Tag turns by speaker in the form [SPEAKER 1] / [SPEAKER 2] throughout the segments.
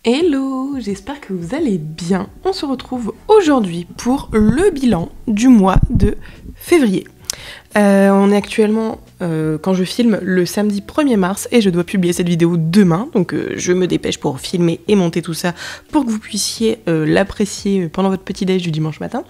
[SPEAKER 1] Hello, j'espère que vous allez bien. On se retrouve aujourd'hui pour le bilan du mois de février. On est actuellement, quand je filme, le samedi 1er mars et je dois publier cette vidéo demain. Donc je me dépêche pour filmer et monter tout ça pour que vous puissiez l'apprécier pendant votre petit déj du dimanche matin.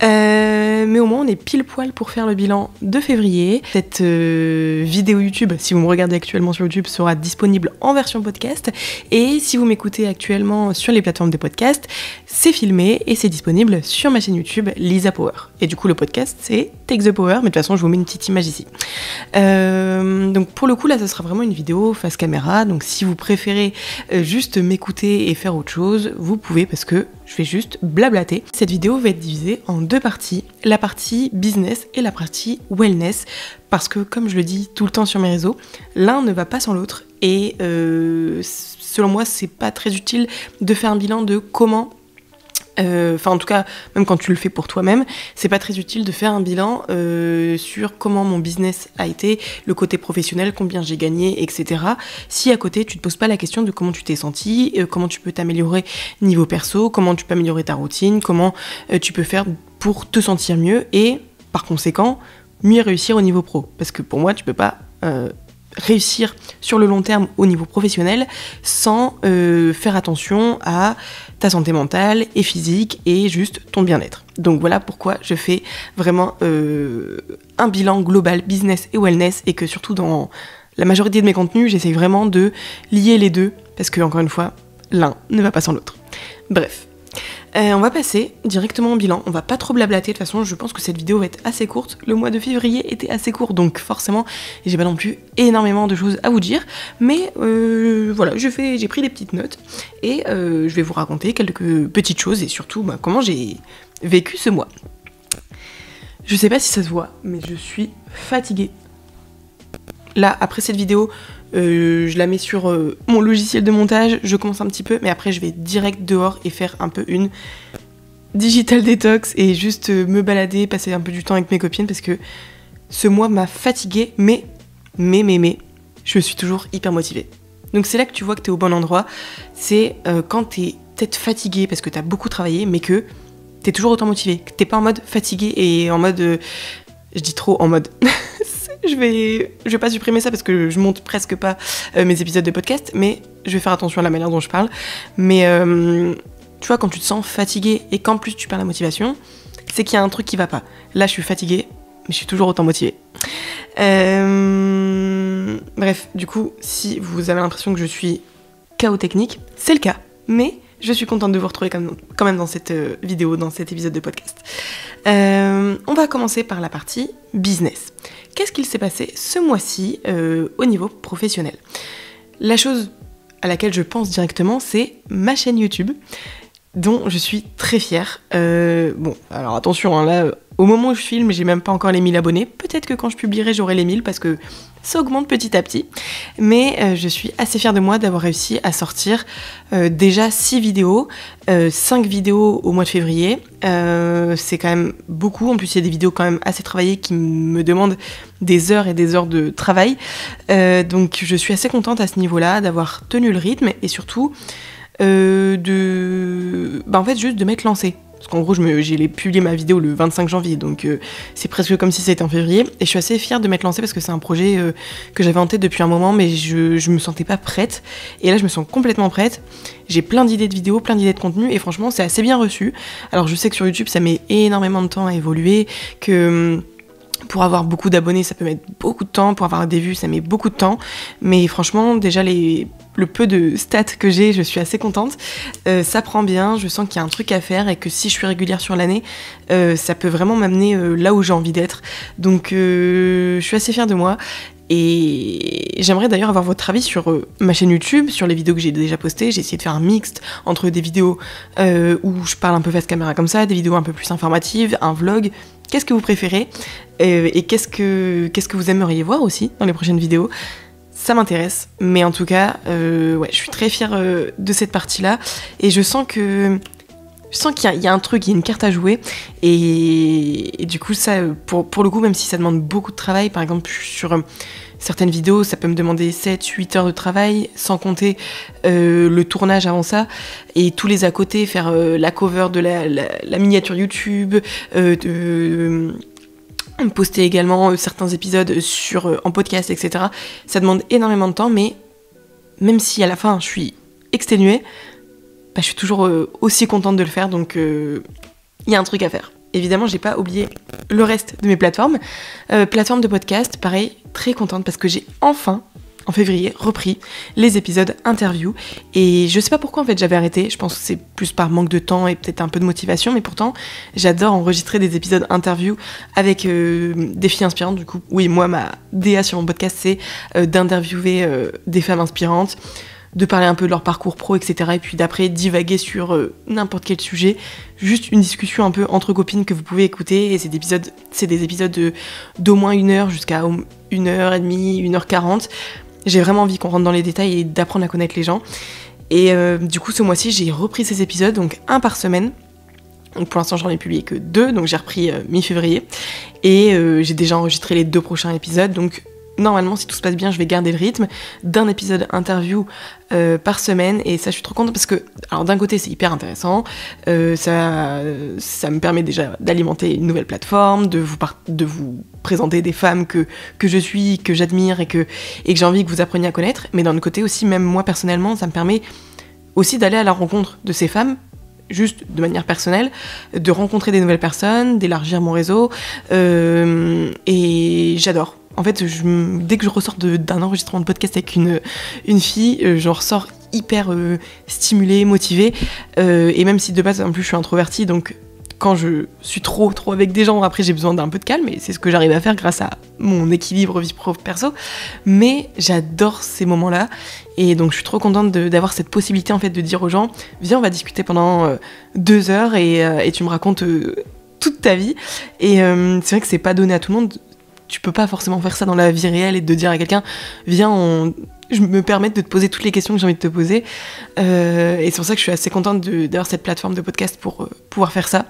[SPEAKER 1] Mais au moins on est pile poil pour faire le bilan de février. Cette vidéo YouTube, si vous me regardez actuellement sur YouTube, sera disponible en version podcast. Et si vous m'écoutez actuellement sur les plateformes de podcast, c'est filmé et c'est disponible sur ma chaîne YouTube Lisa Power. Et du coup le podcast c'est Take the Power, mais de toute façon je vous mets une petite image ici. Donc pour le coup là ce sera vraiment une vidéo face caméra, donc si vous préférez juste m'écouter et faire autre chose, vous pouvez parce que je vais juste blablater. Cette vidéo va être divisée en deux parties, la partie business et la partie wellness, parce que comme je le dis tout le temps sur mes réseaux, l'un ne va pas sans l'autre et selon moi c'est pas très utile de faire un bilan de comment en tout cas, même quand tu le fais pour toi-même, c'est pas très utile de faire un bilan sur comment mon business a été, le côté professionnel, combien j'ai gagné, etc. Si à côté, tu te poses pas la question de comment tu t'es senti, comment tu peux t'améliorer niveau perso, comment tu peux améliorer ta routine, comment tu peux faire pour te sentir mieux et, par conséquent, mieux réussir au niveau pro. Parce que pour moi, tu peux pas réussir sur le long terme au niveau professionnel sans faire attention à ta santé mentale et physique et juste ton bien-être. Donc voilà pourquoi je fais vraiment un bilan global business et wellness et que surtout dans la majorité de mes contenus, j'essaye vraiment de lier les deux parce que encore une fois, l'un ne va pas sans l'autre. Bref. On va passer directement au bilan, on va pas trop blablater, de toute façon je pense que cette vidéo va être assez courte, le mois de février était assez court donc forcément j'ai pas non plus énormément de choses à vous dire, mais voilà, j'ai pris des petites notes et je vais vous raconter quelques petites choses et surtout comment j'ai vécu ce mois. Je sais pas si ça se voit, mais je suis fatiguée. Là, après cette vidéo, je la mets sur mon logiciel de montage, je commence un petit peu, mais après je vais direct dehors et faire un peu une digital detox et juste me balader, passer un peu du temps avec mes copines parce que ce mois m'a fatiguée, mais, je suis toujours hyper motivée. Donc c'est là que tu vois que t'es au bon endroit, c'est quand t'es peut-être fatiguée parce que t'as beaucoup travaillé, mais que t'es toujours autant motivée, que t'es pas en mode fatiguée et en mode... je dis trop en mode... Je vais pas supprimer ça parce que je monte presque pas mes épisodes de podcast, mais je vais faire attention à la manière dont je parle. Mais tu vois, quand tu te sens fatigué et qu'en plus tu perds la motivation, c'est qu'il y a un truc qui va pas. Là, je suis fatiguée, mais je suis toujours autant motivée. Bref, du coup, si vous avez l'impression que je suis chaos technique, c'est le cas. Mais je suis contente de vous retrouver quand même dans cette vidéo, dans cet épisode de podcast. On va commencer par la partie business. Qu'est-ce qu'il s'est passé ce mois-ci au niveau professionnel ? La chose à laquelle je pense directement, c'est ma chaîne YouTube, dont je suis très fière. Bon, alors attention, hein, là, au moment où je filme, j'ai même pas encore les 1000 abonnés. Peut-être que quand je publierai, j'aurai les 1000 parce que ça augmente petit à petit. Mais je suis assez fière de moi d'avoir réussi à sortir déjà 6 vidéos, 5 vidéos au mois de février. C'est quand même beaucoup. En plus, il y a des vidéos quand même assez travaillées qui me demandent des heures et des heures de travail. Donc, je suis assez contente à ce niveau-là d'avoir tenu le rythme et surtout en fait, juste de m'être lancée. Parce qu'en gros, j'ai publié ma vidéo le 25 janvier, donc c'est presque comme si c'était en février. Et je suis assez fière de m'être lancée parce que c'est un projet que j'avais en tête depuis un moment, mais je me sentais pas prête. Et là, je me sens complètement prête. J'ai plein d'idées de vidéos, plein d'idées de contenu, et franchement, c'est assez bien reçu. Alors, je sais que sur YouTube, ça met énormément de temps à évoluer, que... pour avoir beaucoup d'abonnés, ça peut mettre beaucoup de temps. Pour avoir des vues, ça met beaucoup de temps. Mais franchement, déjà, le peu de stats que j'ai, je suis assez contente. Ça prend bien, je sens qu'il y a un truc à faire et que si je suis régulière sur l'année, ça peut vraiment m'amener là où j'ai envie d'être. Donc, je suis assez fière de moi. Et j'aimerais d'ailleurs avoir votre avis sur ma chaîne YouTube, sur les vidéos que j'ai déjà postées. J'ai essayé de faire un mixte entre des vidéos où je parle un peu face caméra comme ça, des vidéos un peu plus informatives, un vlog. Qu'est-ce que vous préférez et qu'est-ce que vous aimeriez voir aussi dans les prochaines vidéos ? Ça m'intéresse, mais en tout cas, ouais, je suis très fière de cette partie-là et je sens qu'il y a un truc, il y a une carte à jouer et du coup ça, pour le coup, même si ça demande beaucoup de travail, par exemple certaines vidéos, ça peut me demander 7-8 heures de travail, sans compter le tournage avant ça, et tous les à côté, faire la cover de la miniature YouTube, poster également certains épisodes en podcast, etc. Ça demande énormément de temps, mais même si à la fin je suis exténuée, je suis toujours aussi contente de le faire, donc il y a un truc à faire. Évidemment, j'ai pas oublié le reste de mes plateformes. Plateforme de podcast, pareil, très contente parce que j'ai enfin, en février, repris les épisodes interview. Et je sais pas pourquoi en fait j'avais arrêté, je pense que c'est plus par manque de temps et peut-être un peu de motivation, mais pourtant j'adore enregistrer des épisodes interview avec des filles inspirantes. Du coup, oui, moi ma DA sur mon podcast c'est d'interviewer des femmes inspirantes, de parler un peu de leur parcours pro, etc. Et puis d'après divaguer sur n'importe quel sujet. Juste une discussion un peu entre copines que vous pouvez écouter. Et c'est des épisodes d'au moins 1 heure jusqu'à 1h30, 1h40. J'ai vraiment envie qu'on rentre dans les détails et d'apprendre à connaître les gens. Et du coup, ce mois-ci, j'ai repris ces épisodes, donc 1 par semaine. Donc pour l'instant, j'en ai publié que 2, donc j'ai repris mi-février. Et j'ai déjà enregistré les 2 prochains épisodes, donc normalement, si tout se passe bien, je vais garder le rythme d'un épisode interview par semaine, et ça, je suis trop contente parce que, alors d'un côté, c'est hyper intéressant, ça me permet déjà d'alimenter une nouvelle plateforme, de vous présenter des femmes que je suis, que j'admire et que j'ai envie que vous appreniez à connaître, mais d'un autre côté aussi, même moi personnellement, ça me permet aussi d'aller à la rencontre de ces femmes, juste de manière personnelle, de rencontrer des nouvelles personnes, d'élargir mon réseau, et j'adore. En fait, dès que je ressors d'un enregistrement de podcast avec une fille, j'en ressors hyper stimulée, motivée. Et même si de base, en plus, je suis introvertie, donc quand je suis trop avec des gens, après j'ai besoin d'un peu de calme, et c'est ce que j'arrive à faire grâce à mon équilibre vie pro-perso. Mais j'adore ces moments-là, et donc je suis trop contente d'avoir cette possibilité en fait de dire aux gens, viens, on va discuter pendant 2 heures et tu me racontes toute ta vie. Et c'est vrai que c'est pas donné à tout le monde. Tu peux pas forcément faire ça dans la vie réelle et de dire à quelqu'un, viens, je me permets de te poser toutes les questions que j'ai envie de te poser. Et c'est pour ça que je suis assez contente d'avoir cette plateforme de podcast pour pouvoir faire ça.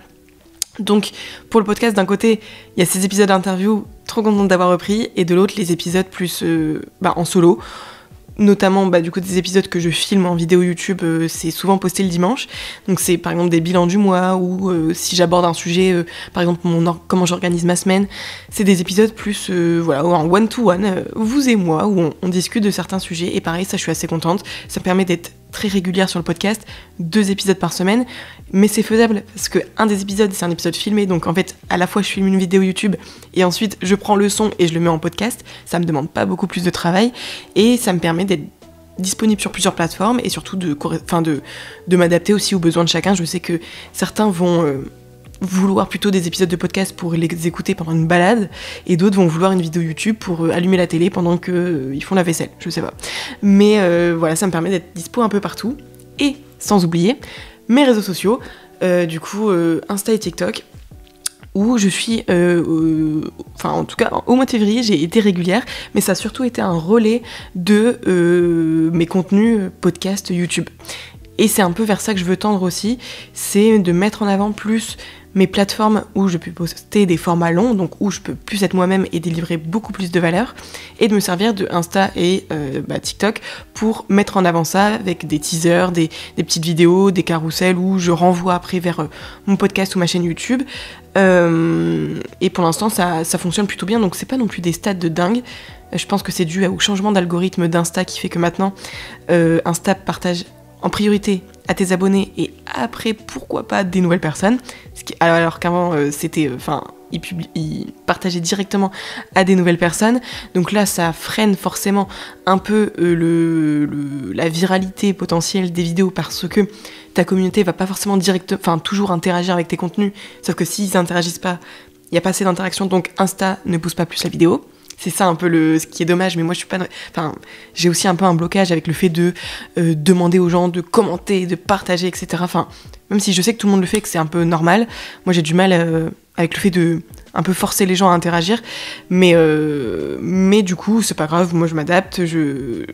[SPEAKER 1] Donc pour le podcast, d'un côté, il y a ces épisodes d'interview, trop contente d'avoir repris, et de l'autre, les épisodes plus en solo. Notamment du coup des épisodes que je filme en vidéo YouTube, c'est souvent posté le dimanche, donc c'est par exemple des bilans du mois, ou si j'aborde un sujet, par exemple comment j'organise ma semaine, c'est des épisodes plus en one-to-one, vous et moi, où on discute de certains sujets, et pareil, ça je suis assez contente, ça me permet d'être très régulière sur le podcast, 2 épisodes par semaine, mais c'est faisable, parce que un des épisodes c'est un épisode filmé, donc en fait à la fois je filme une vidéo YouTube, et ensuite je prends le son et je le mets en podcast, ça me demande pas beaucoup plus de travail, et ça me permet d'être disponible sur plusieurs plateformes, et surtout de m'adapter aussi aux besoins de chacun. Je sais que certains vont vouloir plutôt des épisodes de podcast pour les écouter pendant une balade, et d'autres vont vouloir une vidéo YouTube pour allumer la télé pendant qu'ils font la vaisselle, je sais pas. Mais ça me permet d'être dispo un peu partout, et sans oublier mes réseaux sociaux, du coup Insta et TikTok, où je suis, en tout cas au mois de février j'ai été régulière, mais ça a surtout été un relais de mes contenus podcast YouTube. Et c'est un peu vers ça que je veux tendre aussi, c'est de mettre en avant plus mes plateformes où je peux poster des formats longs, donc où je peux plus être moi-même et délivrer beaucoup plus de valeur, et de me servir de Insta et TikTok pour mettre en avant ça avec des teasers, des petites vidéos, des carousels où je renvoie après vers mon podcast ou ma chaîne YouTube. Et pour l'instant ça fonctionne plutôt bien, donc c'est pas non plus des stats de dingue. Je pense que c'est dû au changement d'algorithme d'Insta qui fait que maintenant Insta partage en priorité à tes abonnés, et après pourquoi pas des nouvelles personnes, alors qu'avant ils partageaient directement à des nouvelles personnes. Donc là ça freine forcément un peu la viralité potentielle des vidéos, parce que ta communauté va pas forcément toujours interagir avec tes contenus, sauf que s'ils interagissent pas, il y a pas assez d'interaction, donc Insta ne pousse pas plus la vidéo. C'est ça un peu ce qui est dommage, mais moi je suis pas... j'ai aussi un peu un blocage avec le fait de demander aux gens de commenter, de partager, etc. Même si je sais que tout le monde le fait, que c'est un peu normal, moi j'ai du mal avec le fait de un peu forcer les gens à interagir, mais du coup c'est pas grave, moi je m'adapte, je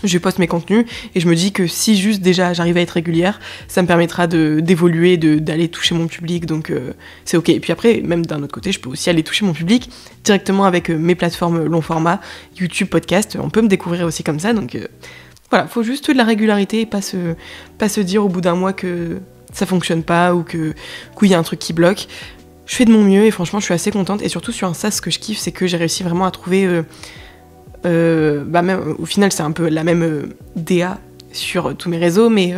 [SPEAKER 1] je poste mes contenus et je me dis que si juste déjà j'arrive à être régulière, ça me permettra d'évoluer, d'aller toucher mon public, donc c'est ok. Et puis après, même d'un autre côté, je peux aussi aller toucher mon public directement avec mes plateformes long format, YouTube, podcast, on peut me découvrir aussi comme ça, donc voilà, faut juste de la régularité et pas se dire au bout d'un mois que ça fonctionne pas ou qu'il y a un truc qui bloque. Je fais de mon mieux et franchement je suis assez contente, et surtout sur Insta, ce que je kiffe, c'est que j'ai réussi vraiment à trouver... même, au final c'est un peu la même DA sur tous mes réseaux, mais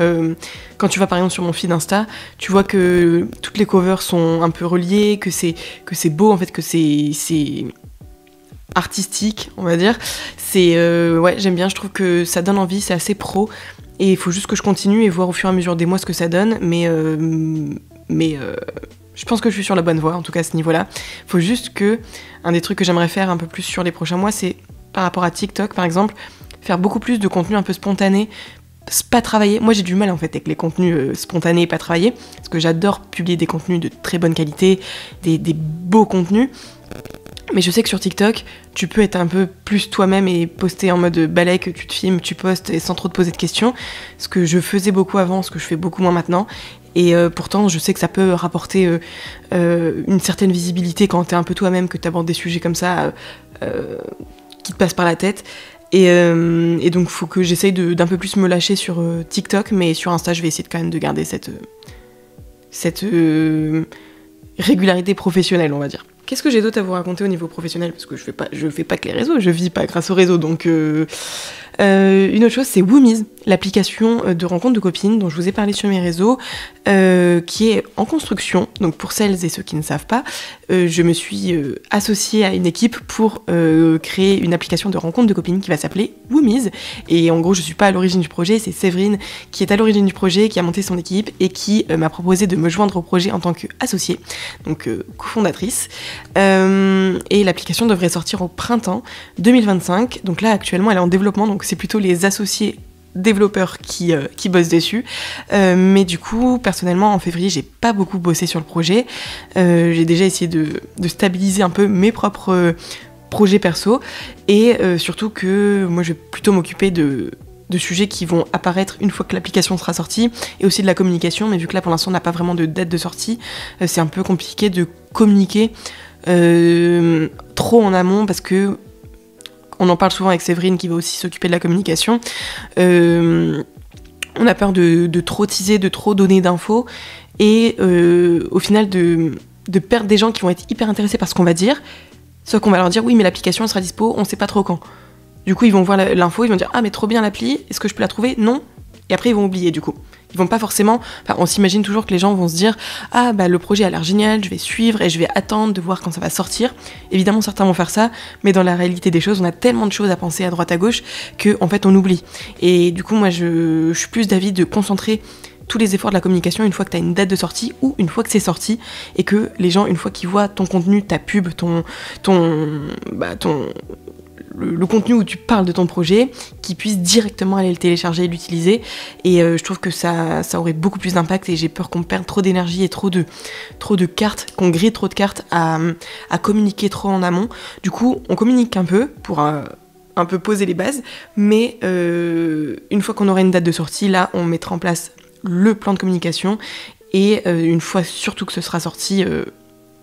[SPEAKER 1] quand tu vas par exemple sur mon feed Insta, tu vois que toutes les covers sont un peu reliées, que c'est beau en fait, que c'est artistique, on va dire. Ouais, j'aime bien, je trouve que ça donne envie, c'est assez pro, et il faut juste que je continue et voir au fur et à mesure des mois ce que ça donne, mais je pense que je suis sur la bonne voie, en tout cas à ce niveau-là. Faut juste que, un des trucs que j'aimerais faire un peu plus sur les prochains mois, c'est par rapport à TikTok par exemple, faire beaucoup plus de contenu un peu spontané, pas travailler. Moi j'ai du mal en fait avec les contenus spontanés et pas travaillés, parce que j'adore publier des contenus de très bonne qualité, des beaux contenus, mais je sais que sur TikTok, tu peux être un peu plus toi-même et poster en mode balai, que tu te filmes, tu postes et sans trop te poser de questions, ce que je faisais beaucoup avant, ce que je fais beaucoup moins maintenant. Et pourtant, je sais que ça peut rapporter une certaine visibilité quand t'es un peu toi-même, que t'abordes des sujets comme ça qui te passent par la tête. Et donc, faut que j'essaye d'un peu plus me lâcher sur TikTok, mais sur Insta, je vais essayer quand même de garder cette régularité professionnelle, on va dire. Qu'est-ce que j'ai d'autre à vous raconter au niveau professionnel ? Parce que je fais pas que les réseaux, je vis pas grâce aux réseaux, donc... une autre chose, c'est Woomies, l'application de rencontre de copines dont je vous ai parlé sur mes réseaux, qui est en construction. Donc pour celles et ceux qui ne savent pas, je me suis associée à une équipe pour créer une application de rencontre de copines qui va s'appeler Woomies. Et en gros, je suis pas à l'origine du projet, c'est Séverine qui est à l'origine du projet, qui a monté son équipe et qui m'a proposé de me joindre au projet en tant qu'associée, donc cofondatrice. Et l'application devrait sortir au printemps 2025. Donc là, actuellement, elle est en développement, donc c'est plutôt les associés développeurs qui bossent dessus. Mais du coup, personnellement, en février, j'ai pas beaucoup bossé sur le projet. J'ai déjà essayé de stabiliser un peu mes propres projets perso. Et surtout que moi, je vais plutôt m'occuper de sujets qui vont apparaître une fois que l'application sera sortie, et aussi de la communication. Mais vu que là, pour l'instant, on n'a pas vraiment de date de sortie, c'est un peu compliqué de communiquer trop en amont, parce que on en parle souvent avec Séverine qui va aussi s'occuper de la communication. On a peur de trop teaser, de trop donner d'infos, et au final de perdre des gens qui vont être hyper intéressés par ce qu'on va dire, sauf qu'on va leur dire oui mais l'application elle sera dispo, on sait pas trop quand. Du coup ils vont voir l'info, ils vont dire ah mais trop bien l'appli, est-ce que je peux la trouver ? Non. Et après ils vont oublier du coup. Ils vont pas forcément... Enfin, on s'imagine toujours que les gens vont se dire « Ah, bah le projet a l'air génial, je vais suivre et je vais attendre de voir quand ça va sortir. » Évidemment, certains vont faire ça, mais dans la réalité des choses, on a tellement de choses à penser à droite à gauche qu'en fait, on oublie. Et du coup, moi, je suis plus d'avis de concentrer tous les efforts de la communication une fois que tu as une date de sortie ou une fois que c'est sorti, et que les gens, une fois qu'ils voient ton contenu, ta pub, le contenu où tu parles de ton projet, qui puisse directement aller le télécharger et l'utiliser. Et je trouve que ça aurait beaucoup plus d'impact, et j'ai peur qu'on perde trop d'énergie et trop de cartes, qu'on grille trop de cartes à communiquer trop en amont. Du coup, on communique un peu pour un peu poser les bases, mais une fois qu'on aura une date de sortie, là, on mettra en place le plan de communication, et une fois surtout que ce sera sorti,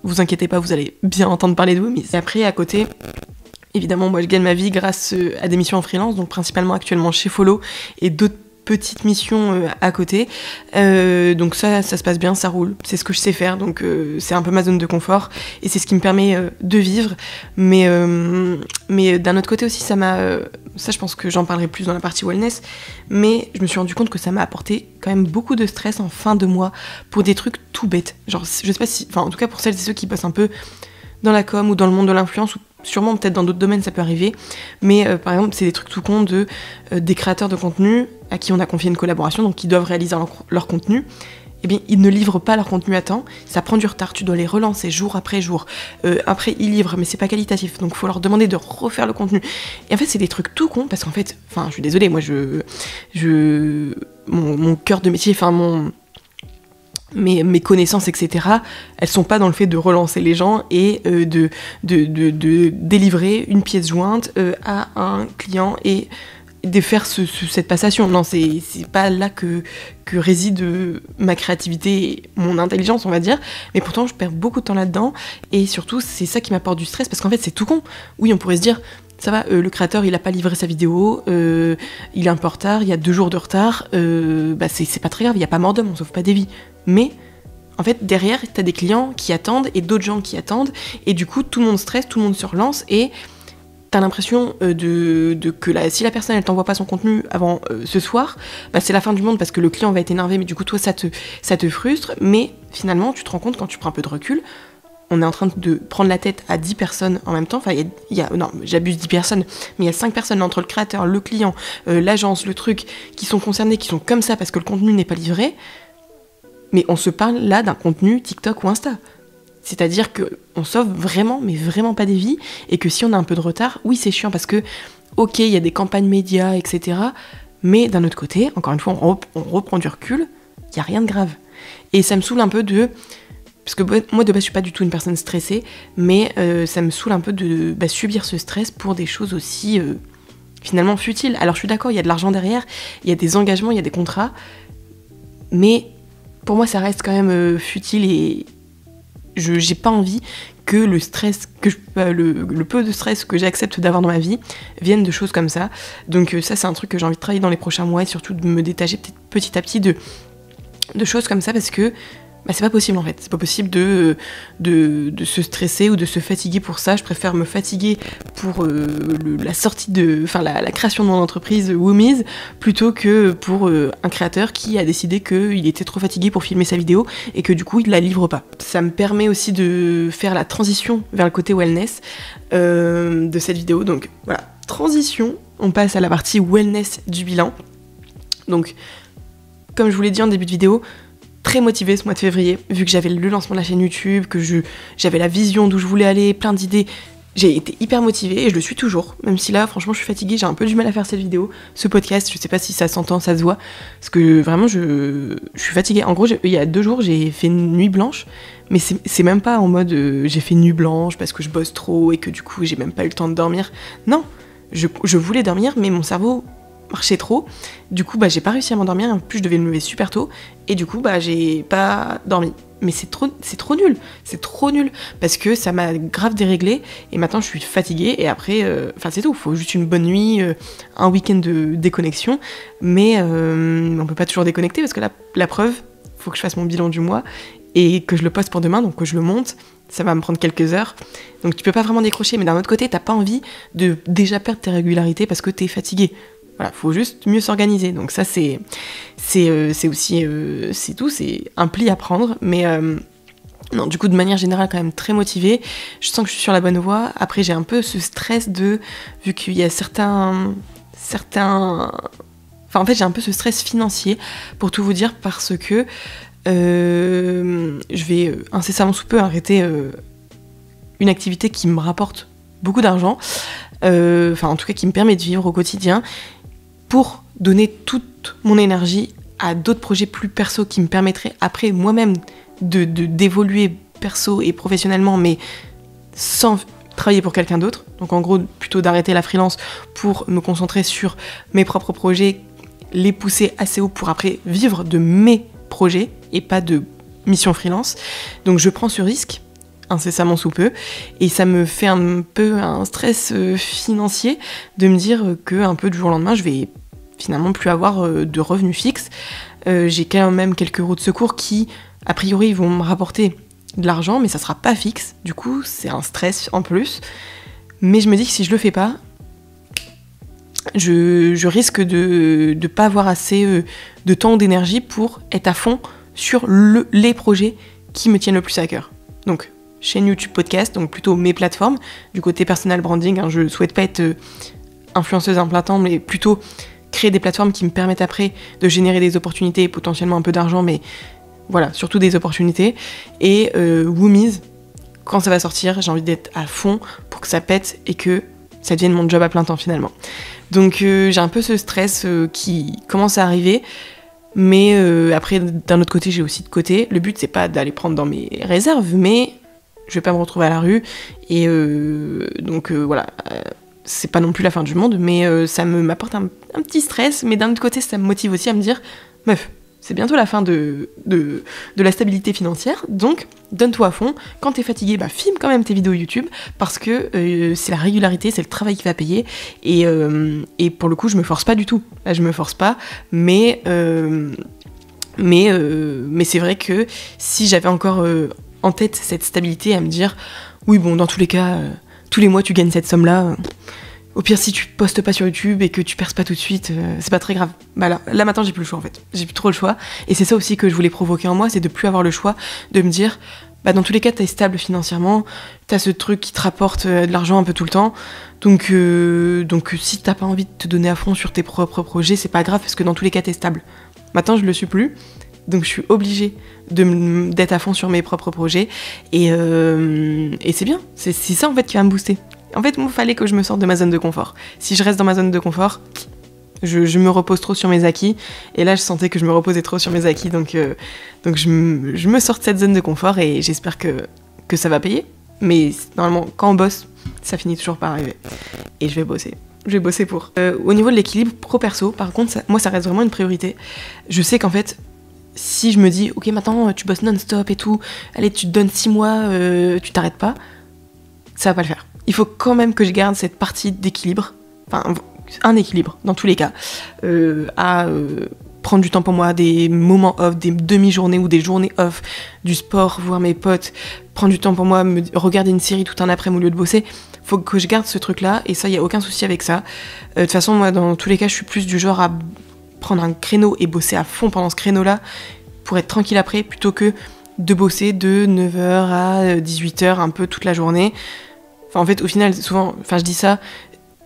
[SPEAKER 1] vous inquiétez pas, vous allez bien entendre parler de vous. Mais après, à côté... Évidemment, moi je gagne ma vie grâce à des missions en freelance, donc principalement actuellement chez Follow, et d'autres petites missions à côté. Donc ça se passe bien, ça roule. C'est ce que je sais faire, donc c'est un peu ma zone de confort, et c'est ce qui me permet de vivre. Mais d'un autre côté aussi, ça je pense que j'en parlerai plus dans la partie wellness, mais je me suis rendu compte que ça m'a apporté quand même beaucoup de stress en fin de mois pour des trucs tout bêtes. Genre, je sais pas si... Enfin, en tout cas pour celles et ceux qui bossent un peu dans la com ou dans le monde de l'influence, ou sûrement peut-être dans d'autres domaines ça peut arriver, mais par exemple c'est des trucs tout cons des créateurs de contenu à qui on a confié une collaboration, donc ils doivent réaliser leur contenu. Eh bien, ils ne livrent pas leur contenu à temps, ça prend du retard, tu dois les relancer jour après jour. Après, ils livrent, mais c'est pas qualitatif, donc il faut leur demander de refaire le contenu. Et en fait, c'est des trucs tout cons, parce qu'en fait, enfin, je suis désolée, moi, mon cœur de métier, enfin, mes connaissances, etc., elles sont pas dans le fait de relancer les gens et de délivrer une pièce jointe à un client et de faire cette passation. Non, c'est pas là que réside ma créativité et mon intelligence, on va dire. Mais pourtant, je perds beaucoup de temps là-dedans. Et surtout, c'est ça qui m'apporte du stress, parce qu'en fait, c'est tout con. Oui, on pourrait se dire, ça va, le créateur, il a pas livré sa vidéo, il est un peu en retard, il y a 2 jours de retard, c'est pas très grave, il y a pas mort d'homme, on sauve pas des vies. Mais, en fait, derrière, t'as des clients qui attendent, et d'autres gens qui attendent, et du coup, tout le monde stresse, tout le monde se relance, et t'as l'impression que si la personne elle t'envoie pas son contenu avant ce soir, c'est la fin du monde parce que le client va être énervé, mais du coup toi ça te frustre, mais finalement tu te rends compte quand tu prends un peu de recul, on est en train de prendre la tête à 10 personnes en même temps, enfin non j'abuse 10 personnes, mais il y a 5 personnes là, entre le créateur, le client, l'agence, le truc, qui sont concernés, qui sont comme ça parce que le contenu n'est pas livré, mais on se parle là d'un contenu TikTok ou Insta. C'est-à-dire qu'on sauve vraiment, mais vraiment pas des vies, et que si on a un peu de retard, oui c'est chiant parce que, ok, il y a des campagnes médias, etc., mais d'un autre côté, encore une fois, on reprend du recul, il n'y a rien de grave. Et ça me saoule un peu parce que moi de base je suis pas du tout une personne stressée, mais ça me saoule un peu de subir ce stress pour des choses aussi finalement futiles. Alors je suis d'accord, il y a de l'argent derrière, il y a des engagements, il y a des contrats, mais pour moi ça reste quand même futile et j'ai pas envie que le stress, le peu de stress que j'accepte d'avoir dans ma vie vienne de choses comme ça. Donc ça c'est un truc que j'ai envie de travailler dans les prochains mois et surtout de me détacher peut-être petit à petit de choses comme ça parce que c'est pas possible en fait. C'est pas possible de se stresser ou de se fatiguer pour ça. Je préfère me fatiguer pour la sortie la création de mon entreprise Woomies plutôt que pour un créateur qui a décidé qu'il était trop fatigué pour filmer sa vidéo et que du coup il la livre pas. Ça me permet aussi de faire la transition vers le côté wellness de cette vidéo. Donc voilà, transition, on passe à la partie wellness du bilan. Donc comme je vous l'ai dit en début de vidéo, très motivée ce mois de février, vu que j'avais le lancement de la chaîne YouTube, que j'avais la vision d'où je voulais aller, plein d'idées. J'ai été hyper motivée et je le suis toujours, même si là franchement je suis fatiguée, j'ai un peu du mal à faire cette vidéo, ce podcast, je sais pas si ça s'entend, ça se voit, parce que vraiment je suis fatiguée. En gros il y a 2 jours j'ai fait une nuit blanche, mais c'est même pas en mode j'ai fait une nuit blanche parce que je bosse trop et que du coup j'ai même pas eu le temps de dormir. Non, je voulais dormir mais mon cerveau marchait trop, du coup j'ai pas réussi à m'endormir, en plus je devais me lever super tôt, et du coup j'ai pas dormi. Mais c'est trop nul, parce que ça m'a grave déréglé, et maintenant je suis fatiguée, et après, c'est tout, faut juste une bonne nuit, un week-end de déconnexion, mais on peut pas toujours déconnecter, parce que la preuve, faut que je fasse mon bilan du mois, et que je le poste pour demain, donc que je le monte, ça va me prendre quelques heures, donc tu peux pas vraiment décrocher, mais d'un autre côté, t'as pas envie de déjà perdre tes régularités parce que t'es fatigué. Voilà, faut juste mieux s'organiser. Donc ça, c'est aussi, c'est tout, c'est un pli à prendre. Mais non, du coup, de manière générale, quand même très motivée. Je sens que je suis sur la bonne voie. Après, j'ai un peu ce stress vu qu'il y a certains... Enfin, en fait, j'ai un peu ce stress financier, pour tout vous dire, parce que je vais incessamment sous peu arrêter une activité qui me rapporte beaucoup d'argent. En tout cas, qui me permet de vivre au quotidien, pour donner toute mon énergie à d'autres projets plus perso qui me permettraient après moi-même d'évoluer perso et professionnellement, mais sans travailler pour quelqu'un d'autre. Donc en gros, plutôt d'arrêter la freelance pour me concentrer sur mes propres projets, les pousser assez haut pour après vivre de mes projets et pas de mission freelance. Donc je prends ce risque incessamment sous peu, et ça me fait un peu un stress financier de me dire que un peu du jour au lendemain je vais finalement plus avoir de revenus fixes. J'ai quand même quelques roues de secours qui a priori vont me rapporter de l'argent, mais ça sera pas fixe, du coup c'est un stress en plus, mais je me dis que si je le fais pas, je risque de pas avoir assez de temps ou d'énergie pour être à fond sur les projets qui me tiennent le plus à cœur. Donc chaîne YouTube, podcast, donc plutôt mes plateformes. Du côté personal branding, je souhaite pas être influenceuse en plein temps, mais plutôt créer des plateformes qui me permettent après de générer des opportunités et potentiellement un peu d'argent, mais voilà, surtout des opportunités. Et Woomies, quand ça va sortir, j'ai envie d'être à fond pour que ça pète et que ça devienne mon job à plein temps finalement. Donc j'ai un peu ce stress qui commence à arriver, mais après d'un autre côté j'ai aussi de côté. Le but c'est pas d'aller prendre dans mes réserves, mais je vais pas me retrouver à la rue, et voilà, c'est pas non plus la fin du monde, mais ça m'apporte un petit stress, mais d'un autre côté, ça me motive aussi à me dire, meuf, c'est bientôt la fin de la stabilité financière, donc donne-toi à fond. Quand t'es fatigué, filme quand même tes vidéos YouTube, parce que c'est la régularité, c'est le travail qui va payer, et pour le coup, je me force pas du tout. Là, je me force pas, mais c'est vrai que si j'avais encore en tête cette stabilité, à me dire, oui, bon, dans tous les cas, tous les mois, tu gagnes cette somme-là. Au pire, si tu postes pas sur YouTube et que tu perces pas tout de suite, c'est pas très grave. Là maintenant, j'ai plus le choix en fait. J'ai plus trop le choix. Et c'est ça aussi que je voulais provoquer en moi, c'est de plus avoir le choix, de me dire, dans tous les cas, t'es stable financièrement, t'as ce truc qui te rapporte de l'argent un peu tout le temps. Donc si t'as pas envie de te donner à fond sur tes propres projets, c'est pas grave parce que dans tous les cas, t'es stable. Maintenant, je le suis plus. Donc je suis obligée d'être à fond sur mes propres projets. Et c'est bien. C'est ça en fait qui va me booster. En fait, il fallait que je me sorte de ma zone de confort. Si je reste dans ma zone de confort, je me repose trop sur mes acquis. Et là, je sentais que je me reposais trop sur mes acquis. Donc je me sors de cette zone de confort et j'espère que ça va payer. Mais normalement, quand on bosse, ça finit toujours par arriver. Et je vais bosser. Je vais bosser pour. Au niveau de l'équilibre pro-perso, par contre, moi, ça reste vraiment une priorité. Je sais qu'en fait, si je me dis, ok, maintenant, tu bosses non-stop et tout, allez, tu te donnes 6 mois, tu t'arrêtes pas, ça va pas le faire. Il faut quand même que je garde cette partie d'équilibre, enfin, un équilibre, dans tous les cas, à prendre du temps pour moi, des moments off, des demi-journées ou des journées off, du sport, voir mes potes, prendre du temps pour moi, regarder une série tout un après-midi au lieu de bosser. Faut que je garde ce truc-là, et ça, il y a aucun souci avec ça. De toute façon, moi, dans tous les cas, je suis plus du genre à prendre un créneau et bosser à fond pendant ce créneau-là, pour être tranquille après, plutôt que de bosser de 9h à 18h, un peu toute la journée. Enfin, en fait, au final, souvent, je dis ça,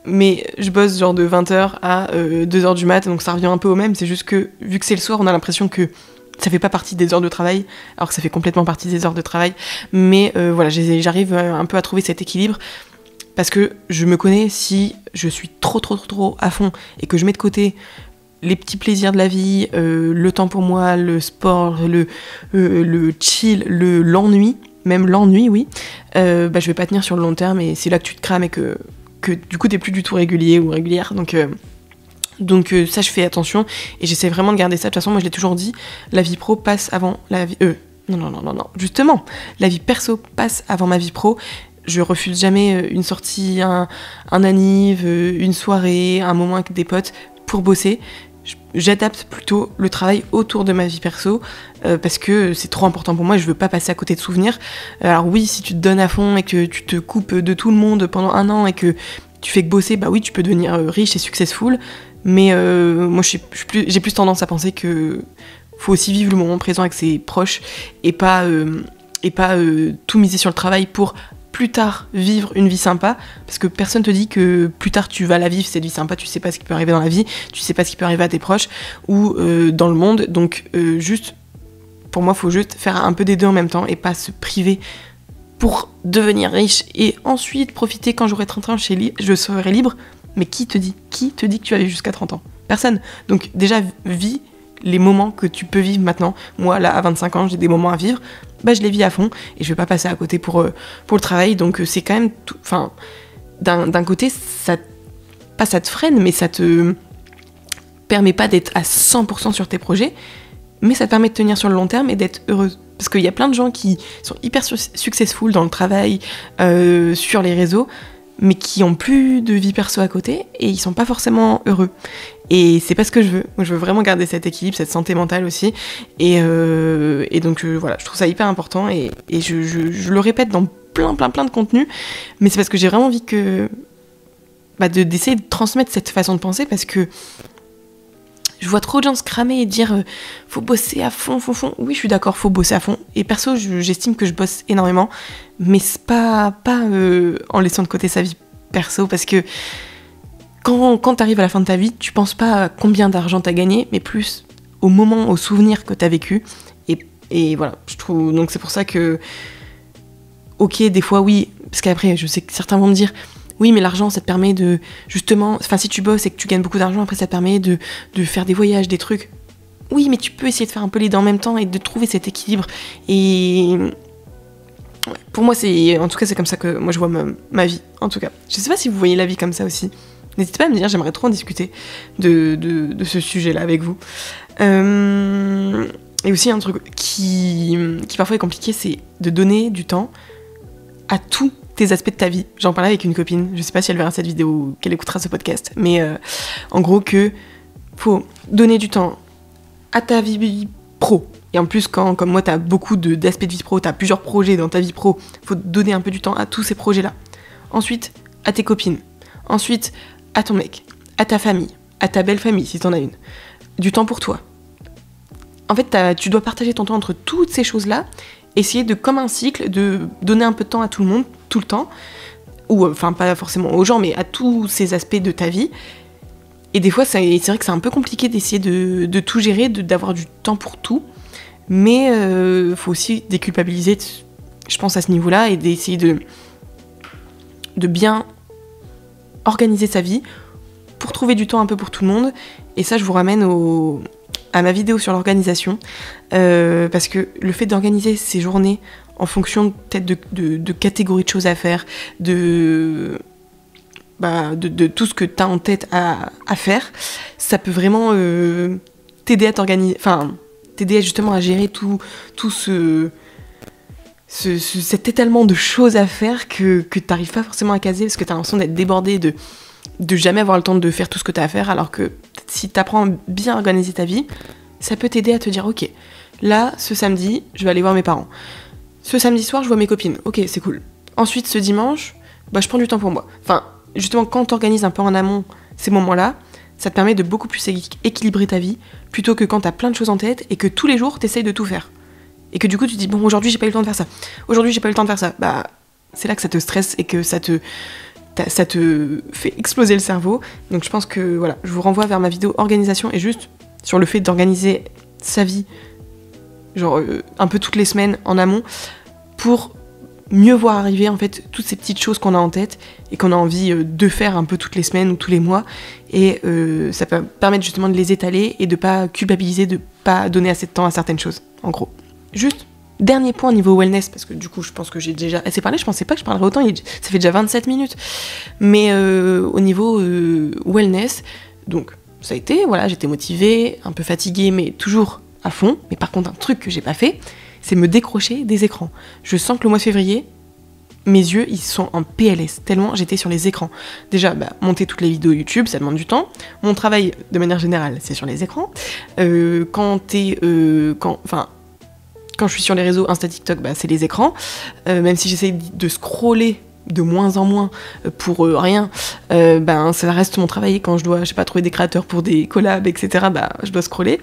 [SPEAKER 1] mais je bosse genre de 20h à 2h du mat, donc ça revient un peu au même, c'est juste que, vu que c'est le soir, on a l'impression que ça fait pas partie des heures de travail, alors que ça fait complètement partie des heures de travail, mais voilà, j'arrive un peu à trouver cet équilibre, parce que je me connais, si je suis trop à fond, et que je mets de côté les petits plaisirs de la vie, le temps pour moi, le sport, le chill, l'ennui, même l'ennui, oui, je vais pas tenir sur le long terme, et c'est là que tu te crames et que du coup t'es plus du tout régulier ou régulière, donc ça je fais attention, et j'essaie vraiment de garder ça. De toute façon, moi je l'ai toujours dit, la vie pro passe avant la vie... Non, justement, la vie perso passe avant ma vie pro. Je refuse jamais une sortie, un anniv, une soirée, un moment avec des potes pour bosser. J'adapte plutôt le travail autour de ma vie perso, parce que c'est trop important pour moi, je veux pas passer à côté de souvenirs. Alors oui, si tu te donnes à fond et que tu te coupes de tout le monde pendant 1 an et que tu fais que bosser, oui, tu peux devenir riche et successful, mais moi j'ai plus tendance à penser que faut aussi vivre le moment présent avec ses proches, et pas tout miser sur le travail pour plus tard vivre une vie sympa, parce que personne te dit que plus tard tu vas la vivre cette vie sympa. Tu sais pas ce qui peut arriver dans la vie, tu sais pas ce qui peut arriver à tes proches ou dans le monde, donc juste pour moi faut juste faire un peu des deux en même temps et pas se priver pour devenir riche et ensuite profiter quand j'aurai 30 ans, je serai libre. Mais qui te dit que tu vas vivre jusqu'à 30 ans? Personne. Donc déjà vis les moments que tu peux vivre maintenant. Moi là à 25 ans j'ai des moments à vivre, je les vis à fond et je vais pas passer à côté pour le travail. Donc c'est quand même d'un côté ça te freine, mais ça te permet pas d'être à 100% sur tes projets, mais ça te permet de tenir sur le long terme et d'être heureuse. Parce qu'il y a plein de gens qui sont hyper successful dans le travail, sur les réseaux, mais qui ont plus de vie perso à côté et ils sont pas forcément heureux. Et c'est pas ce que je veux. Moi, je veux vraiment garder cet équilibre, cette santé mentale aussi. Et donc voilà, je trouve ça hyper important et je le répète dans plein de contenus, mais c'est parce que j'ai vraiment envie d'essayer de transmettre cette façon de penser, parce que je vois trop de gens se cramer et dire faut bosser à fond. Oui, je suis d'accord, faut bosser à fond. Et perso, j'estime que je bosse énormément, mais c'est pas en laissant de côté sa vie perso, parce que quand t'arrives à la fin de ta vie, tu penses pas à combien d'argent t'as gagné, mais plus au moment, au souvenir que t'as vécu. Et voilà, je trouve. Donc c'est pour ça que, ok, des fois oui, parce qu'après, je sais que certains vont me dire, oui, mais l'argent, ça te permet de, justement, si tu bosses et que tu gagnes beaucoup d'argent, après ça te permet de faire des voyages, des trucs. Oui, mais tu peux essayer de faire un peu les deux en même temps et de trouver cet équilibre. Et pour moi, en tout cas, c'est comme ça que moi je vois ma vie en tout cas. Je sais pas si vous voyez la vie comme ça aussi. N'hésitez pas à me dire, j'aimerais trop en discuter de ce sujet-là avec vous. Et aussi un truc qui parfois est compliqué, c'est de donner du temps à tous tes aspects de ta vie. J'en parlais avec une copine, je sais pas si elle verra cette vidéo ou qu'elle écoutera ce podcast, mais en gros que faut donner du temps à ta vie pro. Et en plus, quand, comme moi, t'as beaucoup d'aspects de vie pro, t'as plusieurs projets dans ta vie pro, faut donner un peu du temps à tous ces projets-là. Ensuite, à tes copines. Ensuite, à ton mec, à ta famille, à ta belle famille, si t'en as une. Du temps pour toi. En fait, tu dois partager ton temps entre toutes ces choses-là, essayer de, comme un cycle, de donner un peu de temps à tout le monde, tout le temps, ou enfin pas forcément aux gens, mais à tous ces aspects de ta vie. Et des fois, c'est vrai que c'est un peu compliqué d'essayer de tout gérer, d'avoir du temps pour tout, mais faut aussi déculpabiliser, je pense, à ce niveau-là, et d'essayer de bien organiser sa vie pour trouver du temps un peu pour tout le monde. Et ça, je vous ramène à ma vidéo sur l'organisation, parce que le fait d'organiser ses journées en fonction peut-être de catégories de choses à faire, de tout ce que tu as en tête à faire, ça peut vraiment t'aider à t'organiser, enfin t'aider justement à gérer tout cet étalement de choses à faire que t'arrives pas forcément à caser parce que t'as l'impression d'être débordé, de jamais avoir le temps de faire tout ce que t'as à faire, alors que si t'apprends à bien organiser ta vie, ça peut t'aider à te dire ok, là ce samedi je vais aller voir mes parents, ce samedi soir je vois mes copines, ok c'est cool, ensuite ce dimanche je prends du temps pour moi. Enfin justement quand t'organises un peu en amont ces moments-là, ça te permet de beaucoup plus équilibrer ta vie plutôt que quand t'as plein de choses en tête et que tous les jours t'essayes de tout faire. Et que du coup tu te dis bon aujourd'hui j'ai pas eu le temps de faire ça, aujourd'hui j'ai pas eu le temps de faire ça, c'est là que ça te stresse et que ça te fait exploser le cerveau. Donc je pense que voilà, je vous renvoie vers ma vidéo organisation et juste sur le fait d'organiser sa vie genre un peu toutes les semaines en amont pour mieux voir arriver en fait toutes ces petites choses qu'on a en tête et qu'on a envie de faire un peu toutes les semaines ou tous les mois, et ça peut permettre justement de les étaler et de pas culpabiliser, de pas donner assez de temps à certaines choses, en gros. Juste, dernier point au niveau wellness, parce que du coup je pense que j'ai déjà assez parlé, je pensais pas que je parlerais autant, ça fait déjà 27 minutes, mais au niveau wellness, donc ça a été, voilà, j'étais motivée, un peu fatiguée, mais toujours à fond. Mais par contre un truc que j'ai pas fait, c'est me décrocher des écrans. Je sens que le mois de février, mes yeux ils sont en PLS, tellement j'étais sur les écrans. Déjà, monter toutes les vidéos YouTube, ça demande du temps. Mon travail, de manière générale, c'est sur les écrans. Quand je suis sur les réseaux Insta, TikTok, c'est les écrans. Même si j'essaye de scroller de moins en moins pour rien, ça reste mon travail. Quand je dois, trouver des créateurs pour des collabs, etc., je dois scroller.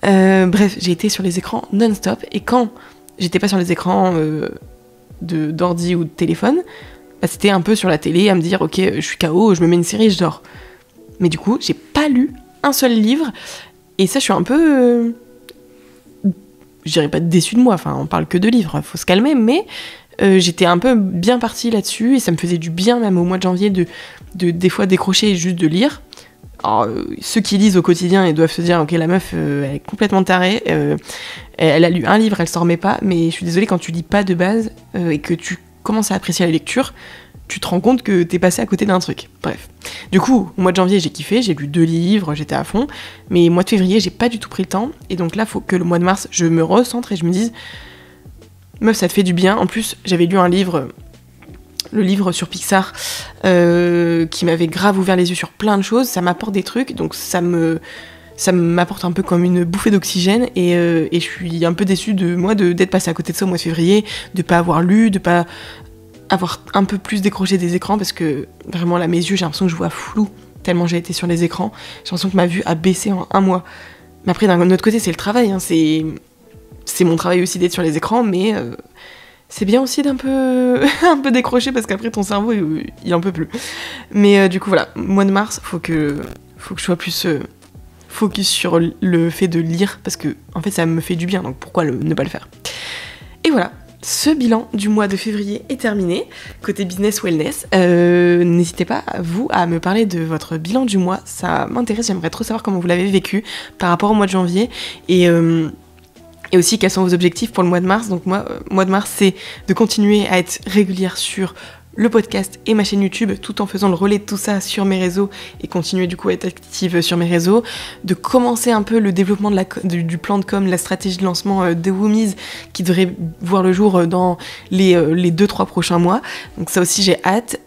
[SPEAKER 1] Bref, j'ai été sur les écrans non-stop. Et quand j'étais pas sur les écrans d'ordi ou de téléphone, c'était un peu sur la télé à me dire ok, je suis KO, je me mets une série, je dors. Mais du coup, j'ai pas lu un seul livre. Et ça, je suis un peu... je dirais pas déçue de moi, enfin on parle que de livres, faut se calmer, mais j'étais un peu bien partie là-dessus et ça me faisait du bien même au mois de janvier de des fois décrocher et juste de lire. Alors, ceux qui lisent au quotidien ils doivent se dire ok la meuf elle est complètement tarée, elle a lu un livre, elle s'en remet pas, mais je suis désolée, quand tu lis pas de base et que tu commences à apprécier la lecture, tu te rends compte que t'es passé à côté d'un truc. Bref. Du coup, au mois de janvier, j'ai kiffé, j'ai lu 2 livres, j'étais à fond, mais au mois de février, j'ai pas du tout pris le temps, et donc là, faut que le mois de mars, je me recentre et je me dise, meuf, ça te fait du bien. En plus, j'avais lu un livre, le livre sur Pixar, qui m'avait grave ouvert les yeux sur plein de choses, ça m'apporte des trucs, donc ça m'apporte un peu comme une bouffée d'oxygène, et je suis un peu déçue de moi d'être passée à côté de ça au mois de février, de pas avoir lu, de pas avoir un peu plus décroché des écrans, parce que vraiment là mes yeux j'ai l'impression que je vois flou tellement j'ai été sur les écrans, j'ai l'impression que ma vue a baissé en un mois. Mais après d'un autre côté c'est le travail, c'est mon travail aussi d'être sur les écrans, mais c'est bien aussi d'un peu un peu décrocher parce qu'après ton cerveau il en peut plus. Mais du coup voilà, mois de mars faut que je sois plus focus sur le fait de lire, parce que en fait ça me fait du bien, donc pourquoi ne pas le faire. Et voilà, ce bilan du mois de février est terminé, côté business wellness. N'hésitez pas, vous, à me parler de votre bilan du mois, ça m'intéresse, j'aimerais trop savoir comment vous l'avez vécu par rapport au mois de janvier, et aussi quels sont vos objectifs pour le mois de mars. Donc moi, mois de mars, c'est de continuer à être régulière sur le podcast et ma chaîne YouTube, tout en faisant le relais de tout ça sur mes réseaux et continuer du coup à être active sur mes réseaux, de commencer un peu le développement du plan de com, la stratégie de lancement de Woomies qui devrait voir le jour dans les 2-3 prochains mois. Donc ça aussi j'ai hâte.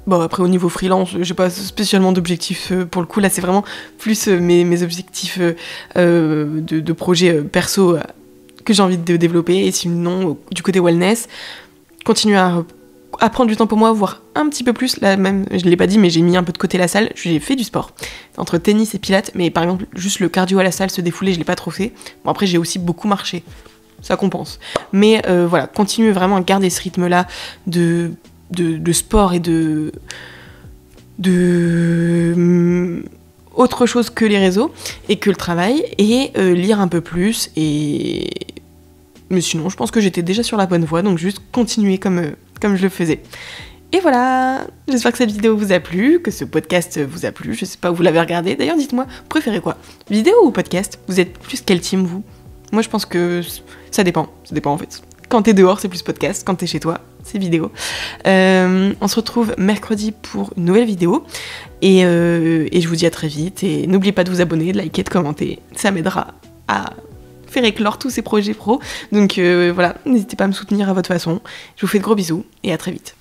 [SPEAKER 1] Bon, après au niveau freelance, j'ai pas spécialement d'objectifs pour le coup, là c'est vraiment plus mes objectifs de projets perso que j'ai envie de développer, et sinon du côté wellness, continuer à prendre du temps pour moi, voire un petit peu plus, là même, je l'ai pas dit mais j'ai mis un peu de côté la salle, j'ai fait du sport, entre tennis et pilates, mais par exemple juste le cardio à la salle, se défouler, je l'ai pas trop fait. Bon après j'ai aussi beaucoup marché, ça compense, mais voilà, continuer vraiment à garder ce rythme là de sport et autre chose que les réseaux et que le travail, et lire un peu plus, mais sinon je pense que j'étais déjà sur la bonne voie, donc juste continuer comme je le faisais. Et voilà, j'espère que cette vidéo vous a plu, que ce podcast vous a plu, je sais pas où vous l'avez regardé, d'ailleurs dites-moi, vous préférez quoi, vidéo ou podcast? Vous êtes plus quel team vous? Moi je pense que ça dépend en fait. Quand t'es dehors, c'est plus podcast. Quand t'es chez toi, c'est vidéo. On se retrouve mercredi pour une nouvelle vidéo. Et je vous dis à très vite. Et n'oubliez pas de vous abonner, de liker, de commenter. Ça m'aidera à faire éclore tous ces projets pro. Donc voilà, n'hésitez pas à me soutenir à votre façon. Je vous fais de gros bisous et à très vite.